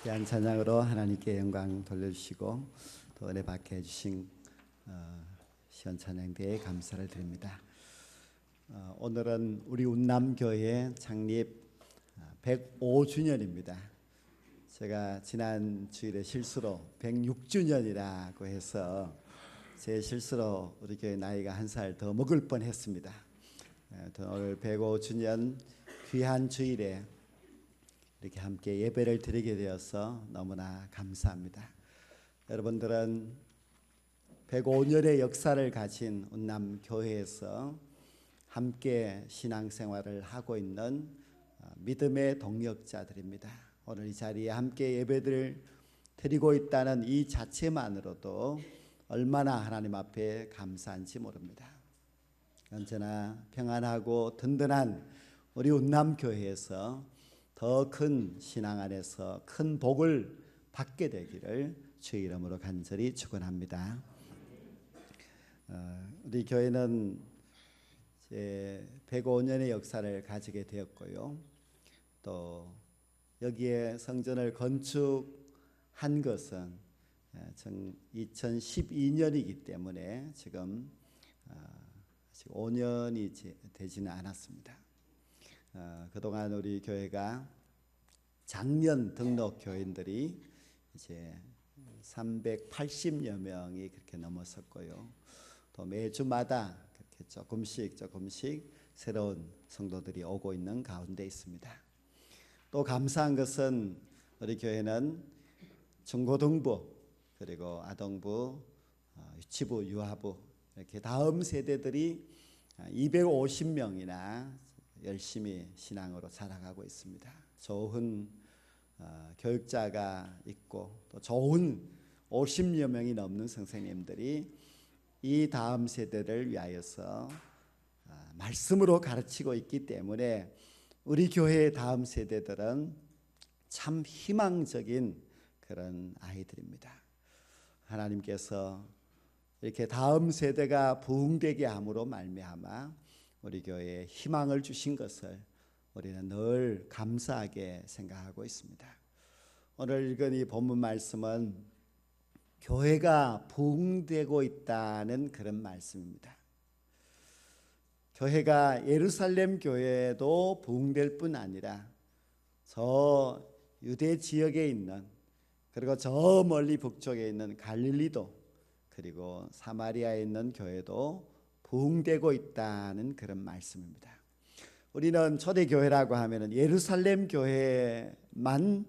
귀한 찬양으로 하나님께 영광 돌려주시고 또 은혜 받게 해주신 시원 찬양대에 감사를 드립니다. 오늘은 우리 운남교회 창립 105주년입니다. 제가 지난 주일에 실수로 106주년이라고 해서 제 실수로 우리 교회 나이가 한 살 더 먹을 뻔했습니다. 오늘 105주년 귀한 주일에 이렇게 함께 예배를 드리게 되어서 너무나 감사합니다. 여러분들은 105년의 역사를 가진 운남교회에서 함께 신앙생활을 하고 있는 믿음의 동력자들입니다. 오늘 이 자리에 함께 예배를 드리고 있다는 이 자체만으로도 얼마나 하나님 앞에 감사한지 모릅니다. 언제나 평안하고 든든한 우리 운남교회에서 더 큰 신앙 안에서 큰 복을 받게 되기를 주의 이름으로 간절히 축원합니다. 우리 교회는 이제 105년의 역사를 가지게 되었고요. 또 여기에 성전을 건축한 것은 2012년이기 때문에 지금 아직 5년이 되지는 않았습니다. 그동안 우리 교회가 작년 등록 교인들이 이제 380여 명이 그렇게 넘었었고요. 또 매주마다 그렇게 조금씩 새로운 성도들이 오고 있는 가운데 있습니다. 또 감사한 것은 우리 교회는 중고등부 그리고 아동부, 유치부, 유아부 이렇게 다음 세대들이 250명이나 열심히 신앙으로 자라가고 있습니다. 좋은 교육자가 있고 또 좋은 50여 명이 넘는 선생님들이 이 다음 세대를 위하여서 말씀으로 가르치고 있기 때문에 우리 교회의 다음 세대들은 참 희망적인 그런 아이들입니다. 하나님께서 이렇게 다음 세대가 부흥되게 함으로 말미암아 우리 교회에 희망을 주신 것을 우리는 늘 감사하게 생각하고 있습니다. 오늘 읽은 이 본문 말씀은 교회가 부흥되고 있다는 그런 말씀입니다. 교회가 예루살렘 교회도 부흥될 뿐 아니라 저 유대 지역에 있는 그리고 저 멀리 북쪽에 있는 갈릴리도 그리고 사마리아에 있는 교회도 부흥되고 있다는 그런 말씀입니다. 우리는 초대교회라고 하면 예루살렘 교회만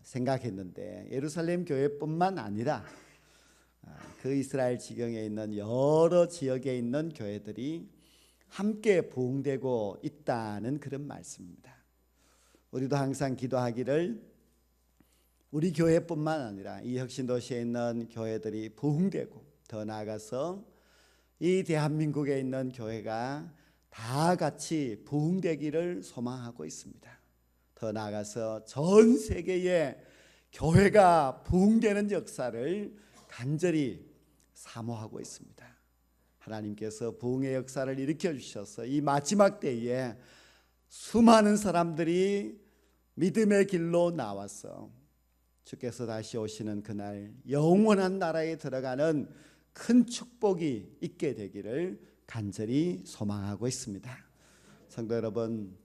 생각했는데 예루살렘 교회뿐만 아니라 그 이스라엘 지경에 있는 여러 지역에 있는 교회들이 함께 부흥되고 있다는 그런 말씀입니다. 우리도 항상 기도하기를 우리 교회뿐만 아니라 이 혁신도시에 있는 교회들이 부흥되고 더 나아가서 이 대한민국에 있는 교회가 다 같이 부흥되기를 소망하고 있습니다. 더 나아가서 전 세계에 교회가 부흥되는 역사를 간절히 사모하고 있습니다. 하나님께서 부흥의 역사를 일으켜 주셔서 이 마지막 때에 수많은 사람들이 믿음의 길로 나와서 주께서 다시 오시는 그날 영원한 나라에 들어가는 큰 축복이 있게 되기를 간절히 소망하고 있습니다. 성도 여러분,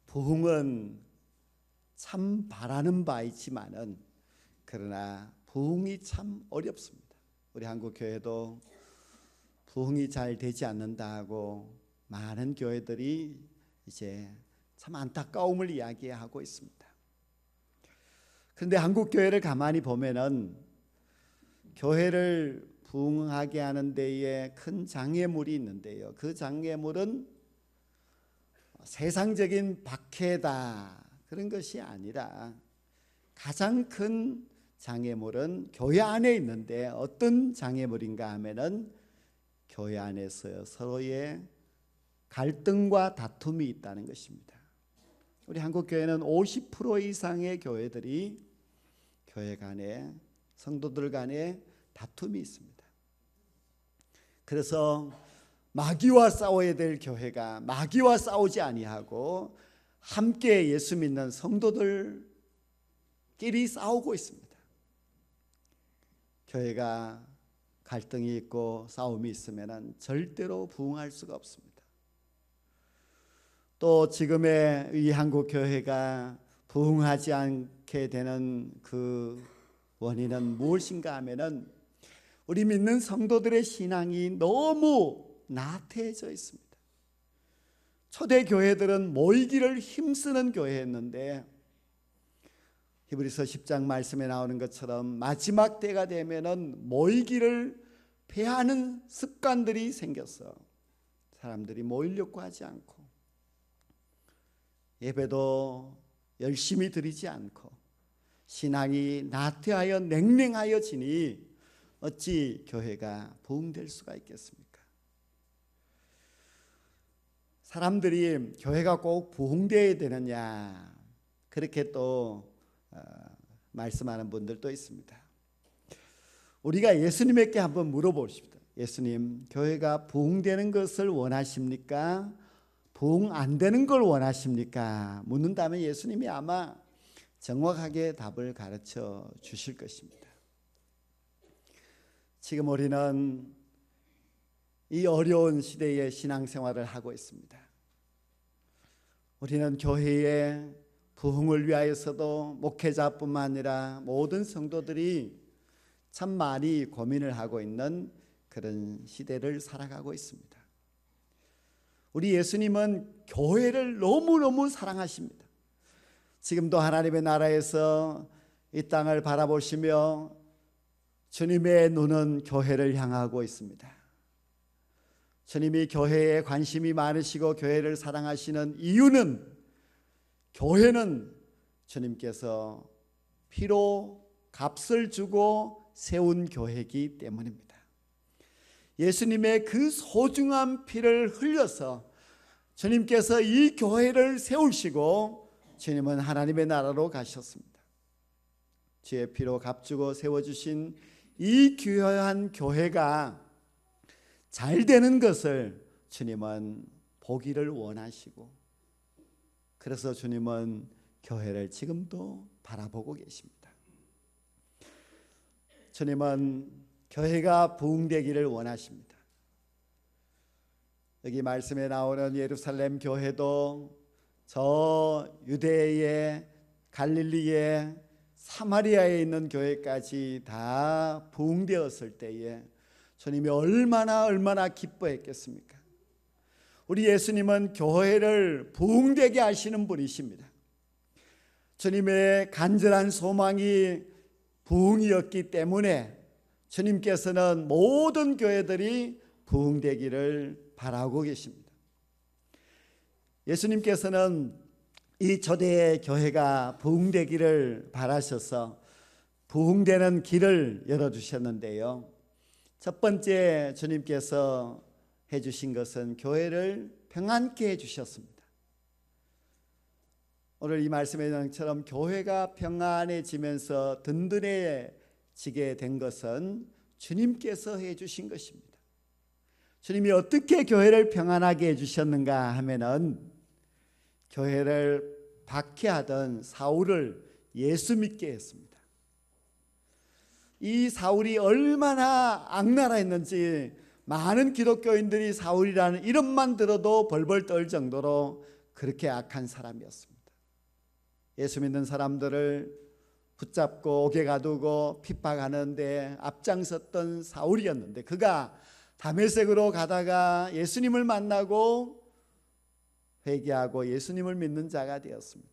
부흥은 참 바라는 바이지만은 그러나 부흥이 참 어렵습니다. 우리 한국 교회도 부흥이 잘 되지 않는다고 많은 교회들이 이제 참 안타까움을 이야기하고 있습니다. 그런데 한국 교회를 가만히 보면은 교회를 부흥하게 하는 데에 큰 장애물이 있는데요. 그 장애물은 세상적인 박해다 그런 것이 아니라 가장 큰 장애물은 교회 안에 있는데 어떤 장애물인가 하면은 교회 안에서 서로의 갈등과 다툼이 있다는 것입니다. 우리 한국 교회는 50% 이상의 교회들이 교회 간에 성도들 간에 다툼이 있습니다. 그래서 마귀와 싸워야 될 교회가 마귀와 싸우지 아니하고 함께 예수 믿는 성도들 끼리 싸우고 있습니다. 교회가 갈등이 있고 싸움이 있으면 절대로 부흥할 수가 없습니다. 또 지금의 이 한국 교회가 부흥하지 않게 되는 그 원인은 무엇인가 하면은 우리 믿는 성도들의 신앙이 너무 나태해져 있습니다. 초대 교회들은 모이기를 힘쓰는 교회였는데 히브리서 10장 말씀에 나오는 것처럼 마지막 때가 되면은 모이기를 패하는 습관들이 생겼어. 사람들이 모이려고 하지 않고 예배도 열심히 드리지 않고 신앙이 나태하여 냉랭하여 지니 어찌 교회가 부흥될 수가 있겠습니까? 사람들이 교회가 꼭 부흥되어야 되느냐 그렇게 또 말씀하는 분들도 있습니다. 우리가 예수님에게 한번 물어보십시다. 예수님, 교회가 부흥되는 것을 원하십니까? 부흥 안 되는 걸 원하십니까? 묻는다면 예수님이 아마 정확하게 답을 가르쳐 주실 것입니다. 지금 우리는 이 어려운 시대에 신앙생활을 하고 있습니다. 우리는 교회의 부흥을 위하여서도 목회자뿐만 아니라 모든 성도들이 참 많이 고민을 하고 있는 그런 시대를 살아가고 있습니다. 우리 예수님은 교회를 너무너무 사랑하십니다. 지금도 하나님의 나라에서 이 땅을 바라보시며 주님의 눈은 교회를 향하고 있습니다. 주님이 교회에 관심이 많으시고 교회를 사랑하시는 이유는 교회는 주님께서 피로 값을 주고 세운 교회이기 때문입니다. 예수님의 그 소중한 피를 흘려서 주님께서 이 교회를 세우시고 주님은 하나님의 나라로 가셨습니다. 주의 피로 값주고 세워주신 이 귀한 교회가 잘 되는 것을 주님은 보기를 원하시고 그래서 주님은 교회를 지금도 바라보고 계십니다. 주님은 교회가 부흥되기를 원하십니다. 여기 말씀에 나오는 예루살렘 교회도 저 유대의 갈릴리의 사마리아에 있는 교회까지 다 부흥되었을 때에 주님이 얼마나 기뻐했겠습니까? 우리 예수님은 교회를 부흥되게 하시는 분이십니다. 주님의 간절한 소망이 부흥이었기 때문에 주님께서는 모든 교회들이 부흥되기를 바라고 계십니다. 예수님께서는 이 초대의 교회가 부흥되기를 바라셔서 부흥되는 길을 열어주셨는데요. 첫 번째 주님께서 해주신 것은 교회를 평안케 해주셨습니다. 오늘 이 말씀의 내용처럼 교회가 평안해지면서 든든해지게 된 것은 주님께서 해주신 것입니다. 주님이 어떻게 교회를 평안하게 해주셨는가 하면은 교회를 박해하던 사울을 예수 믿게 했습니다. 이 사울이 얼마나 악랄했는지 많은 기독교인들이 사울이라는 이름만 들어도 벌벌 떨 정도로 그렇게 악한 사람이었습니다. 예수 믿는 사람들을 붙잡고 옥에 가두고 핍박하는데 앞장섰던 사울이었는데 그가 다메섹으로 가다가 예수님을 만나고 회개하고 예수님을 믿는 자가 되었습니다.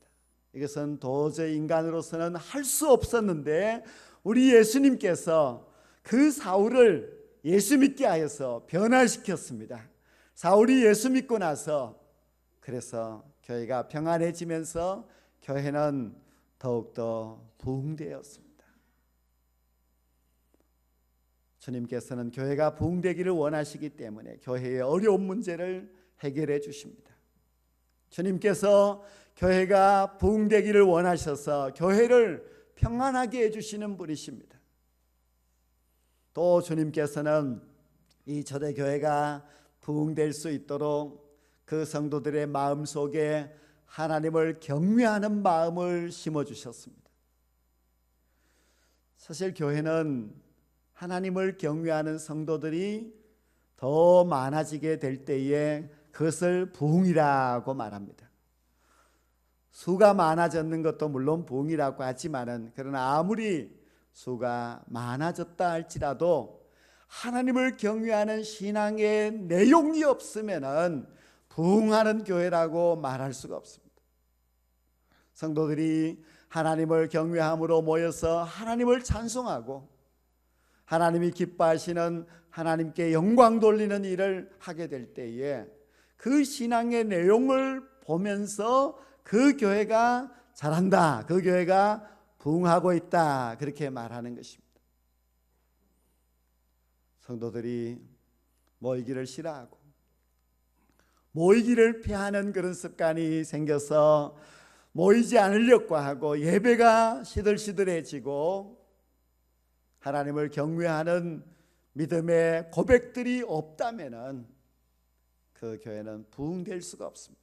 이것은 도저히 인간으로서는 할 수 없었는데 우리 예수님께서 그 사울을 예수 믿게 하여서 변화시켰습니다. 사울이 예수 믿고 나서 그래서 교회가 평안해지면서 교회는 더욱더 부흥되었습니다. 주님께서는 교회가 부흥되기를 원하시기 때문에 교회의 어려운 문제를 해결해 주십니다. 주님께서 교회가 부흥되기를 원하셔서 교회를 평안하게 해주시는 분이십니다. 또 주님께서는 이 초대교회가 부흥될 수 있도록 그 성도들의 마음속에 하나님을 경외하는 마음을 심어주셨습니다. 사실 교회는 하나님을 경외하는 성도들이 더 많아지게 될 때에 그것을 부흥이라고 말합니다. 수가 많아졌는 것도 물론 부흥이라고 하지만은, 그러나 아무리 수가 많아졌다 할지라도 하나님을 경외하는 신앙의 내용이 없으면은 부흥하는 교회라고 말할 수가 없습니다. 성도들이 하나님을 경외함으로 모여서 하나님을 찬송하고 하나님이 기뻐하시는, 하나님께 영광 돌리는 일을 하게 될 때에 그 신앙의 내용을 보면서 그 교회가 잘한다, 그 교회가 부흥하고 있다, 그렇게 말하는 것입니다. 성도들이 모이기를 싫어하고 모이기를 피하는 그런 습관이 생겨서 모이지 않으려고 하고 예배가 시들시들해지고 하나님을 경외하는 믿음의 고백들이 없다면은 그 교회는 부흥될 수가 없습니다.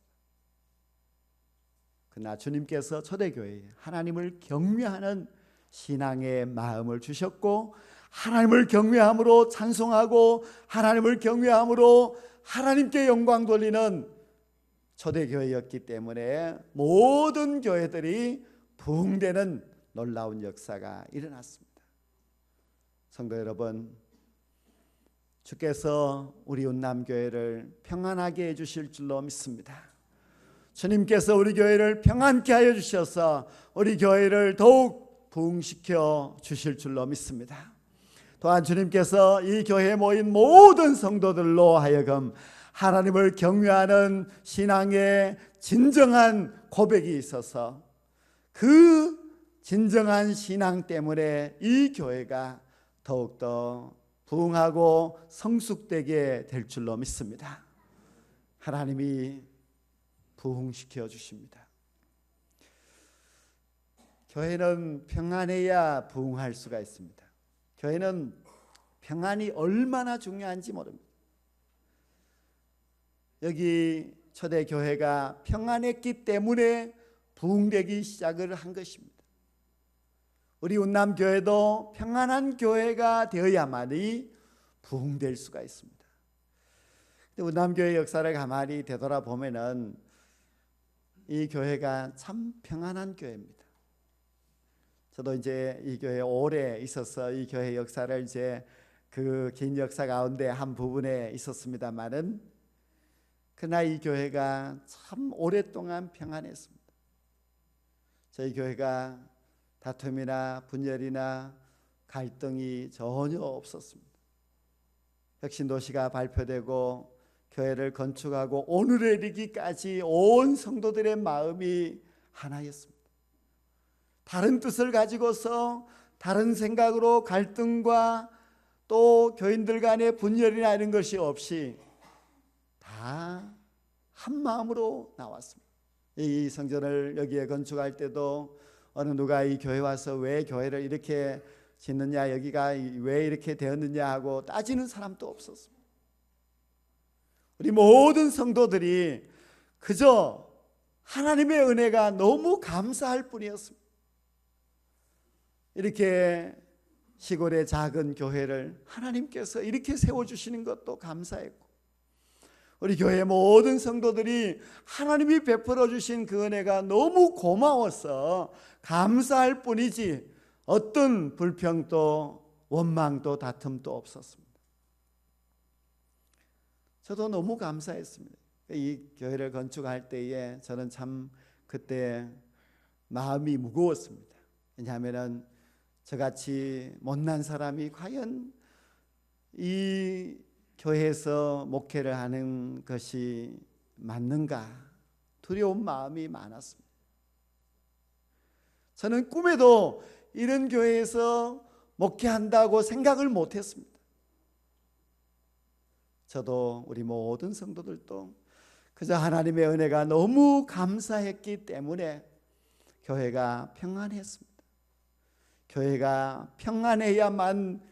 그러나 주님께서 초대교회에 하나님을 경외하는 신앙의 마음을 주셨고, 하나님을 경외함으로 찬송하고 하나님을 경외함으로 하나님께 영광 돌리는 초대교회였기 때문에 모든 교회들이 부흥되는 놀라운 역사가 일어났습니다. 성도 여러분, 주께서 우리 운남교회를 평안하게 해주실 줄로 믿습니다. 주님께서 우리 교회를 평안케 하여 주셔서 우리 교회를 더욱 부흥시켜 주실 줄로 믿습니다. 또한 주님께서 이 교회에 모인 모든 성도들로 하여금 하나님을 경외하는 신앙의 진정한 고백이 있어서 그 진정한 신앙 때문에 이 교회가 더욱더 부흥하고 성숙되게 될 줄로 믿습니다. 하나님이 부흥시켜 주십니다. 교회는 평안해야 부흥할 수가 있습니다. 교회는 평안이 얼마나 중요한지 모릅니다. 여기 초대교회가 평안했기 때문에 부흥되기 시작을 한 것입니다. 우리 운남교회도 평안한 교회가 되어야만이 부흥될 수가 있습니다. 운남교회 역사를 가만히 되돌아보면은 이 교회가 참 평안한 교회입니다. 저도 이제 이 교회에 오래 있어서 이 교회 역사를 이제 그 긴 역사 가운데 한 부분에 있었습니다만은, 그러나 이 교회가 참 오랫동안 평안했습니다. 저희 교회가 다툼이나 분열이나 갈등이 전혀 없었습니다. 혁신도시가 발표되고 교회를 건축하고 오늘에 이르기까지 온 성도들의 마음이 하나였습니다. 다른 뜻을 가지고서 다른 생각으로 갈등과 또 교인들 간의 분열이나 이런 것이 없이 다 한 마음으로 나왔습니다. 이 성전을 여기에 건축할 때도 어느 누가 이 교회 와서 왜 교회를 이렇게 짓느냐, 여기가 왜 이렇게 되었느냐 하고 따지는 사람도 없었습니다. 우리 모든 성도들이 그저 하나님의 은혜가 너무 감사할 뿐이었습니다. 이렇게 시골의 작은 교회를 하나님께서 이렇게 세워주시는 것도 감사했고, 우리 교회 모든 성도들이 하나님이 베풀어 주신 그 은혜가 너무 고마워서 감사할 뿐이지 어떤 불평도 원망도 다툼도 없었습니다. 저도 너무 감사했습니다. 이 교회를 건축할 때에 저는 참 그때 마음이 무거웠습니다. 왜냐하면 저같이 못난 사람이 과연 이 교회에서 목회를 하는 것이 맞는가 두려운 마음이 많았습니다. 저는 꿈에도 이런 교회에서 목회한다고 생각을 못했습니다. 저도 우리 모든 성도들도 그저 하나님의 은혜가 너무 감사했기 때문에 교회가 평안했습니다. 교회가 평안해야만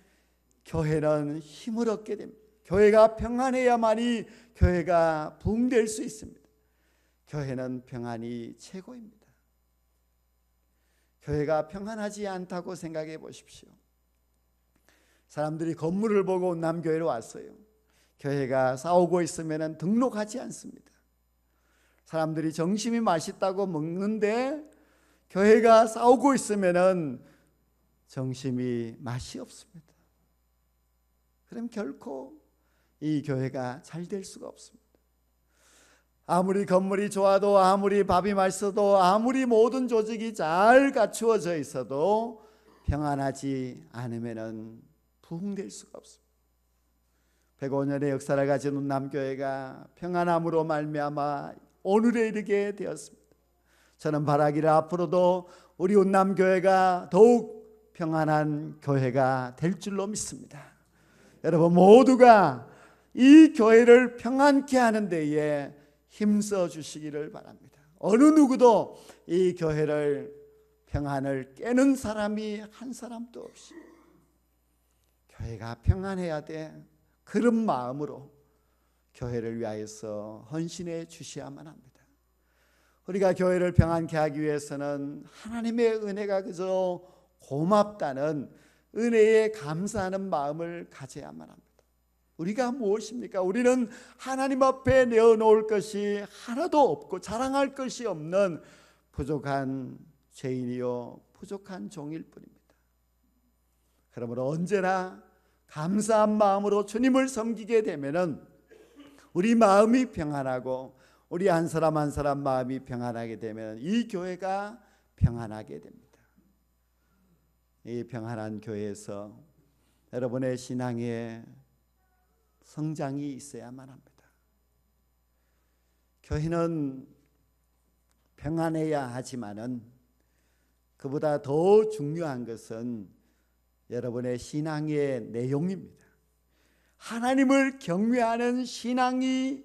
교회는 힘을 얻게 됩니다. 교회가 평안해야만이 교회가 부흥될 수 있습니다. 교회는 평안이 최고입니다. 교회가 평안하지 않다고 생각해 보십시오. 사람들이 건물을 보고 운남교회로 왔어요. 교회가 싸우고 있으면 등록하지 않습니다. 사람들이 점심이 맛있다고 먹는데 교회가 싸우고 있으면 점심이 맛이 없습니다. 그럼 결코 이 교회가 잘 될 수가 없습니다. 아무리 건물이 좋아도, 아무리 밥이 맛있어도, 아무리 모든 조직이 잘 갖추어져 있어도 평안하지 않으면 부흥될 수가 없습니다. 105년의 역사를 가진 운남교회가 평안함으로 말미암아 오늘에 이르게 되었습니다. 저는 바라기를 앞으로도 우리 운남교회가 더욱 평안한 교회가 될 줄로 믿습니다. 여러분 모두가 이 교회를 평안케 하는 데에 힘써 주시기를 바랍니다. 어느 누구도 이 교회를 평안을 깨는 사람이 한 사람도 없이 교회가 평안해야 돼. 그런 마음으로 교회를 위하여서 헌신해 주셔야만 합니다. 우리가 교회를 평안케 하기 위해서는 하나님의 은혜가 그저 고맙다는 은혜에 감사하는 마음을 가져야만 합니다. 우리가 무엇입니까? 우리는 하나님 앞에 내어놓을 것이 하나도 없고 자랑할 것이 없는 부족한 죄인이요 부족한 종일 뿐입니다. 그러므로 언제나 감사한 마음으로 주님을 섬기게 되면은 우리 마음이 평안하고 우리 한 사람 한 사람 마음이 평안하게 되면 이 교회가 평안하게 됩니다. 이 평안한 교회에서 여러분의 신앙의 성장이 있어야만 합니다. 교회는 평안해야 하지만은 그보다 더 중요한 것은 여러분의 신앙의 내용입니다. 하나님을 경외하는 신앙이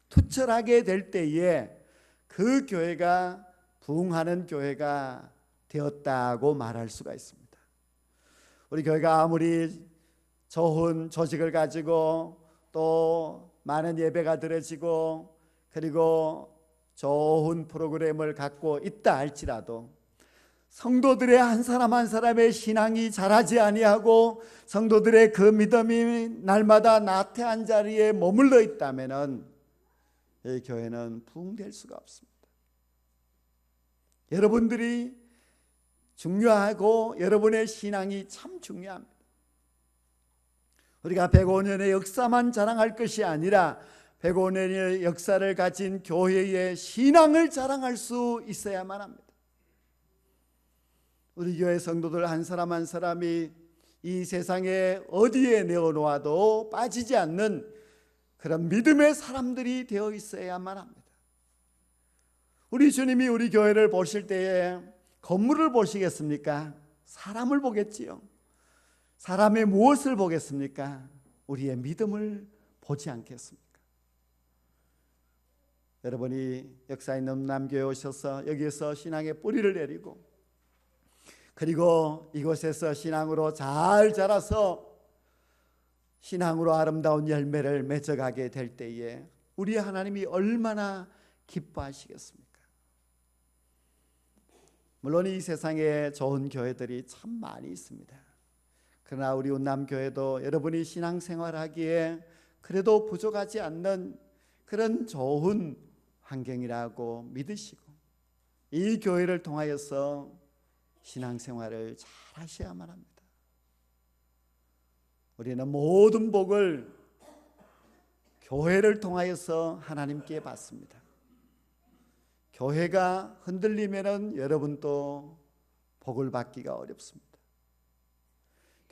투철하게 될 때에 그 교회가 부흥하는 교회가 되었다고 말할 수가 있습니다. 우리 교회가 아무리 좋은 조직을 가지고 또 많은 예배가 드려지고 그리고 좋은 프로그램을 갖고 있다 할지라도 성도들의 한 사람 한 사람의 신앙이 자라지 아니하고 성도들의 그 믿음이 날마다 나태한 자리에 머물러 있다면 이 교회는 부흥될 수가 없습니다. 여러분들이 중요하고 여러분의 신앙이 참 중요합니다. 우리가 105년의 역사만 자랑할 것이 아니라 105년의 역사를 가진 교회의 신앙을 자랑할 수 있어야만 합니다. 우리 교회 성도들 한 사람 한 사람이 이 세상에 어디에 내어놓아도 빠지지 않는 그런 믿음의 사람들이 되어 있어야만 합니다. 우리 주님이 우리 교회를 보실 때에 건물을 보시겠습니까? 사람을 보겠지요. 사람의 무엇을 보겠습니까? 우리의 믿음을 보지 않겠습니까? 여러분이 역사 있는 남교에 오셔서 여기에서 신앙의 뿌리를 내리고 그리고 이곳에서 신앙으로 잘 자라서 신앙으로 아름다운 열매를 맺어가게 될 때에 우리 하나님이 얼마나 기뻐하시겠습니까? 물론 이 세상에 좋은 교회들이 참 많이 있습니다. 그러나 우리 운남교회도 여러분이 신앙생활하기에 그래도 부족하지 않는 그런 좋은 환경이라고 믿으시고 이 교회를 통하여서 신앙생활을 잘 하셔야만 합니다. 우리는 모든 복을 교회를 통하여서 하나님께 받습니다. 교회가 흔들리면 여러분도 복을 받기가 어렵습니다.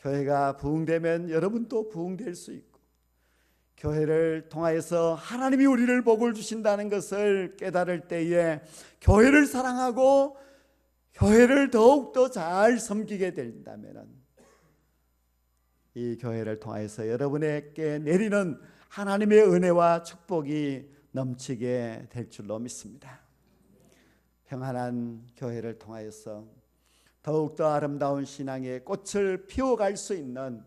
교회가 부흥되면 여러분도 부흥될 수 있고 교회를 통하여서 하나님이 우리를 복을 주신다는 것을 깨달을 때에 교회를 사랑하고 교회를 더욱더 잘 섬기게 된다면 이 교회를 통하여서 여러분에게 내리는 하나님의 은혜와 축복이 넘치게 될 줄로 믿습니다. 평안한 교회를 통하여서 더욱더 아름다운 신앙의 꽃을 피워갈 수 있는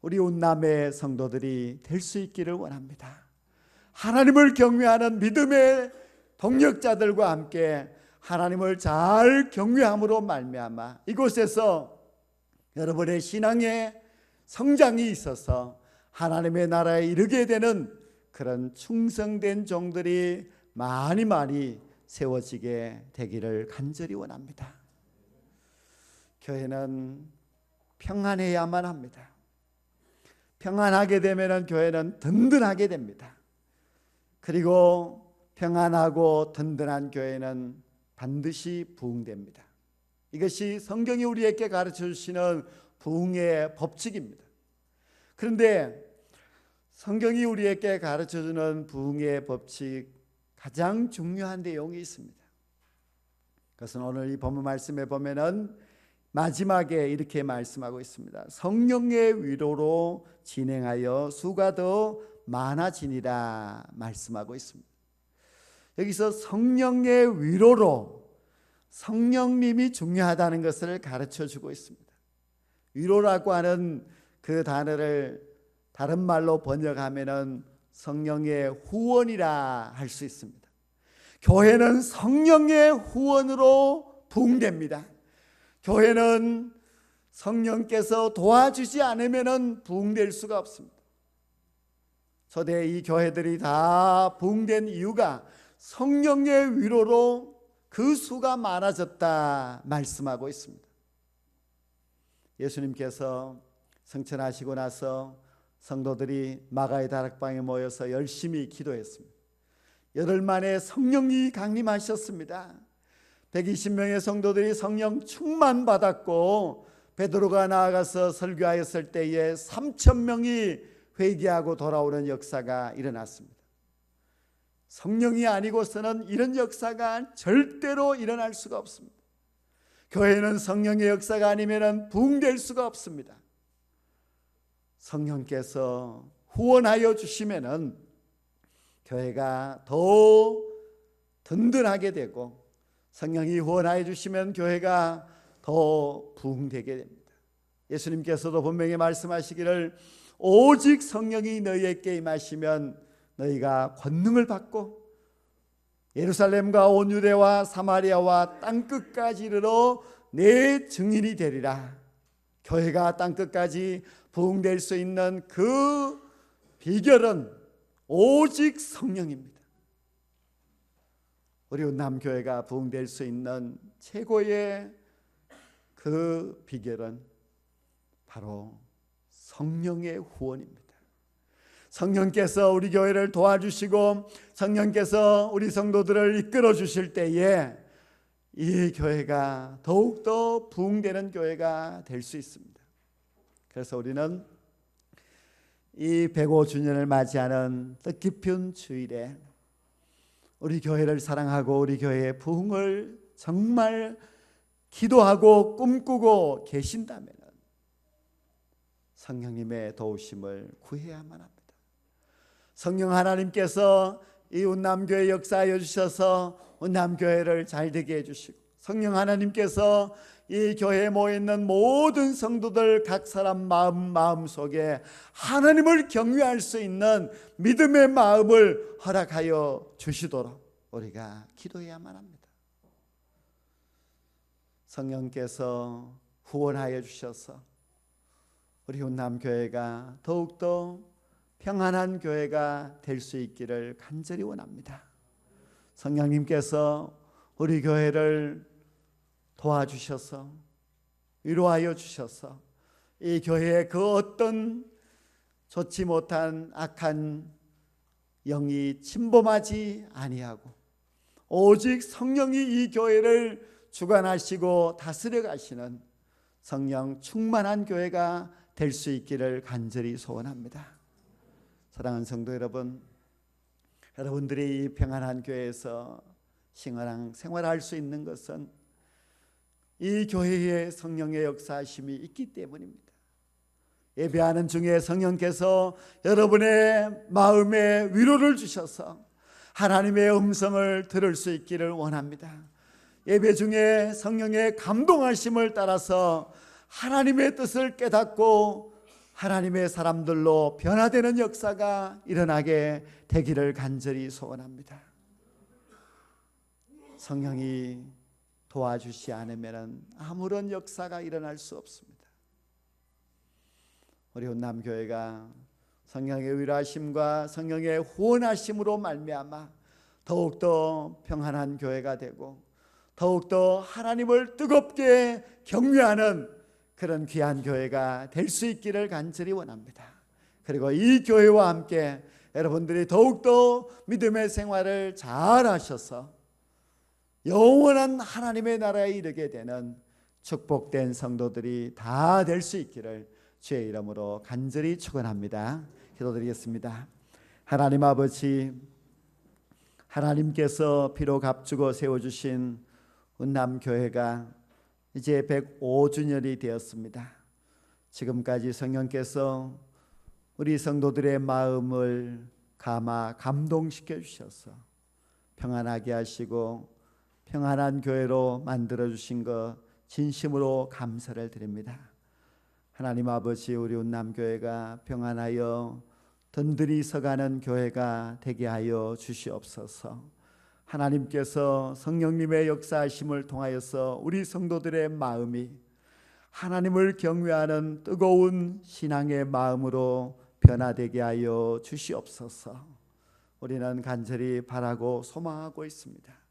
우리 운남의 성도들이 될 수 있기를 원합니다. 하나님을 경외하는 믿음의 동력자들과 함께 하나님을 잘 경외함으로 말미암아 이곳에서 여러분의 신앙의 성장이 있어서 하나님의 나라에 이르게 되는 그런 충성된 종들이 많이 많이 세워지게 되기를 간절히 원합니다. 교회는 평안해야만 합니다. 평안하게 되면 교회는 든든하게 됩니다. 그리고 평안하고 든든한 교회는 반드시 부흥됩니다. 이것이 성경이 우리에게 가르쳐 주시는 부흥의 법칙입니다. 그런데 성경이 우리에게 가르쳐 주는 부흥의 법칙 가장 중요한 내용이 있습니다. 그것은 오늘 이 본문 말씀에 보면은 마지막에 이렇게 말씀하고 있습니다. 성령의 위로로 진행하여 수가 더 많아지니라 말씀하고 있습니다. 여기서 성령의 위로로 성령님이 중요하다는 것을 가르쳐 주고 있습니다. 위로라고 하는 그 단어를 다른 말로 번역하면은 성령의 후원이라 할 수 있습니다. 교회는 성령의 후원으로 부흥됩니다. 교회는 성령께서 도와주지 않으면은 부흥될 수가 없습니다. 초대 이 교회들이 다 부흥된 이유가 성령의 위로로 그 수가 많아졌다 말씀하고 있습니다. 예수님께서 승천하시고 나서 성도들이 마가의 다락방에 모여서 열심히 기도했습니다. 열흘 만에 성령이 강림하셨습니다. 120명의 성도들이 성령 충만 받았고 베드로가 나아가서 설교하였을 때에 3,000명이 회개하고 돌아오는 역사가 일어났습니다. 성령이 아니고서는 이런 역사가 절대로 일어날 수가 없습니다. 교회는 성령의 역사가 아니면 부흥될 수가 없습니다. 성령께서 후원하여 주시면은 교회가 더 든든하게 되고 성령이 후원하여 주시면 교회가 더 부흥되게 됩니다. 예수님께서도 분명히 말씀하시기를 오직 성령이 너희에게 임하시면 너희가 권능을 받고 예루살렘과 온 유대와 사마리아와 땅끝까지 이르러 내 증인이 되리라. 교회가 땅끝까지 부흥될 수 있는 그 비결은 오직 성령입니다. 우리 운남교회가 부흥될 수 있는 최고의 그 비결은 바로 성령의 후원입니다. 성령께서 우리 교회를 도와주시고 성령께서 우리 성도들을 이끌어 주실 때에 이 교회가 더욱더 부흥되는 교회가 될 수 있습니다. 그래서 우리는 이 105주년을 맞이하는 뜻깊은 주일에 우리 교회를 사랑하고 우리 교회의 부흥을 정말 기도하고 꿈꾸고 계신다면 성령님의 도우심을 구해야만 합니다. 성령 하나님께서 이 운남교회 역사하여 주셔서 운남교회를 잘되게 해주시고 성령 하나님께서 이 교회에 모여있는 모든 성도들 각 사람 마음속에 하나님을 경외할 수 있는 믿음의 마음을 허락하여 주시도록 우리가 기도해야만 합니다. 성령께서 후원하여 주셔서 우리 운남교회가 더욱더 평안한 교회가 될 수 있기를 간절히 원합니다. 성령님께서 우리 교회를 도와주셔서 위로하여 주셔서 이 교회에 그 어떤 좋지 못한 악한 영이 침범하지 아니하고 오직 성령이 이 교회를 주관하시고 다스려 가시는 성령 충만한 교회가 될 수 있기를 간절히 소원합니다. 사랑하는 성도 여러분, 여러분들이 이 평안한 교회에서 생활할 수 있는 것은 이 교회에 성령의 역사하심이 있기 때문입니다. 예배하는 중에 성령께서 여러분의 마음에 위로를 주셔서 하나님의 음성을 들을 수 있기를 원합니다. 예배 중에 성령의 감동하심을 따라서 하나님의 뜻을 깨닫고 하나님의 사람들로 변화되는 역사가 일어나게 되기를 간절히 소원합니다. 성령이 도와주시 않으면 아무런 역사가 일어날 수 없습니다. 우리 혼남교회가 성령의 위로하심과 성령의 후원하심으로 말미암아 더욱더 평안한 교회가 되고 더욱더 하나님을 뜨겁게 경외하는 그런 귀한 교회가 될 수 있기를 간절히 원합니다. 그리고 이 교회와 함께 여러분들이 더욱더 믿음의 생활을 잘 하셔서 영원한 하나님의 나라에 이르게 되는 축복된 성도들이 다 될 수 있기를 주의 이름으로 간절히 축원합니다. 기도드리겠습니다. 하나님 아버지, 하나님께서 피로 값주고 세워주신 운남교회가 이제 105주년이 되었습니다. 지금까지 성령께서 우리 성도들의 마음을 감동시켜 주셔서 평안하게 하시고 평안한 교회로 만들어 주신 것 진심으로 감사를 드립니다. 하나님 아버지, 우리 운남교회가 평안하여 든든히 서가는 교회가 되게 하여 주시옵소서. 하나님께서 성령님의 역사하심을 통하여서 우리 성도들의 마음이 하나님을 경외하는 뜨거운 신앙의 마음으로 변화되게 하여 주시옵소서. 우리는 간절히 바라고 소망하고 있습니다.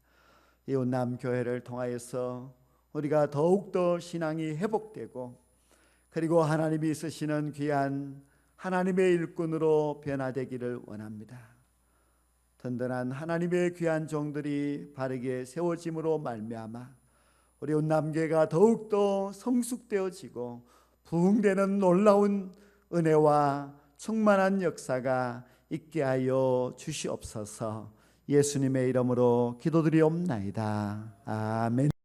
이 운남교회를 통하여서 우리가 더욱더 신앙이 회복되고 그리고 하나님이 쓰시는 귀한 하나님의 일꾼으로 변화되기를 원합니다. 든든한 하나님의 귀한 종들이 바르게 세워짐으로 말미암아 우리 운남교회가 더욱더 성숙되어지고 부흥되는 놀라운 은혜와 충만한 역사가 있게 하여 주시옵소서. 예수님의 이름으로 기도드리옵나이다. 아멘.